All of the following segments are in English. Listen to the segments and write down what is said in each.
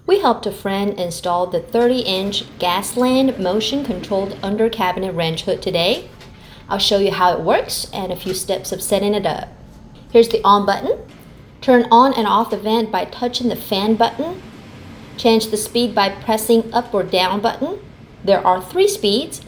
We helped a friend install the 30-inch Gasland motion-controlled under-cabinet wrench hood today. I'll show you how it works and a few steps of setting it up. Here's the on button. Turn on and off the vent by touching the fan button. Change the speed by pressing up or down button. There are 3 speeds,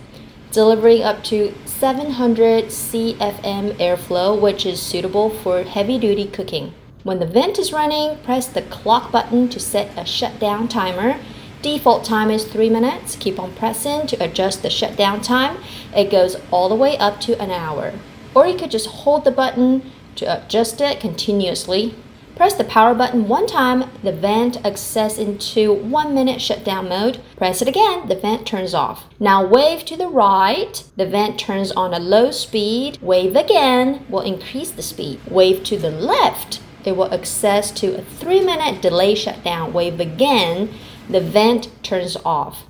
delivering up to 700 CFM airflow, which is suitable for heavy-duty cooking. When the vent is running, press the clock button to set a shutdown timer. Default time is 3 minutes. Keep on pressing to adjust the shutdown time. It goes all the way up to an hour. Or you could just hold the button to adjust it continuously. Press the power button one time, the vent accesses into 1-minute shutdown mode. Press it again, the vent turns off. Now wave to the right, the vent turns on a low speed. Wave again, will increase the speed. Wave to the left, it will access to a 3-minute delay shutdown. Wave again, the vent turns off.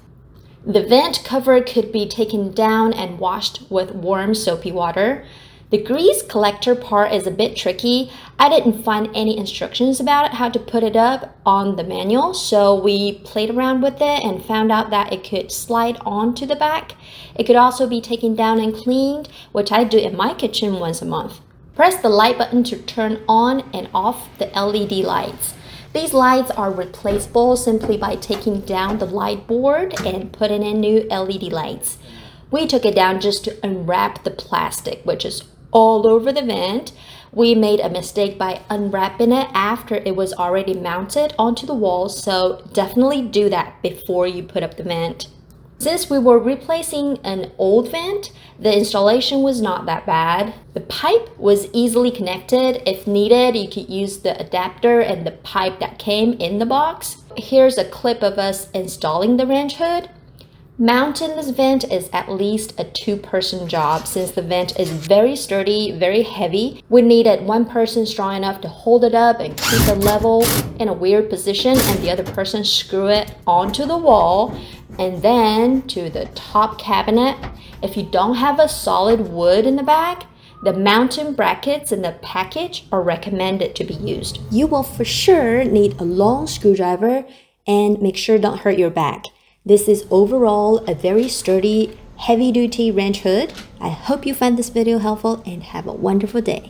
The vent cover could be taken down and washed with warm soapy water. The grease collector part is a bit tricky. I didn't find any instructions about it, how to put it up on the manual, so we played around with it and found out that it could slide onto the back. It could also be taken down and cleaned, which I do in my kitchen once a month. Press the light button to turn on and off the LED lights. These lights are replaceable simply by taking down the light board and putting in new LED lights. We took it down just to unwrap the plastic, which is all over the vent. We made a mistake by unwrapping it after it was already mounted onto the wall, so definitely do that before you put up the vent. Since we were replacing an old vent, the installation was not that bad. The pipe was easily connected. If needed, you could use the adapter and the pipe that came in the box. Here's a clip of us installing the wrench hood. Mounting this vent is at least a 2-person job since the vent is very sturdy, very heavy. We needed one person strong enough to hold it up and keep it level in a weird position, and the other person screw it onto the wall and then to the top cabinet. If you don't have a solid wood in the back, the mounting brackets in the package are recommended to be used. You will for sure need a long screwdriver, and make sure don't hurt your back. This is overall a very sturdy, heavy-duty wrench hood. I hope you find this video helpful and have a wonderful day.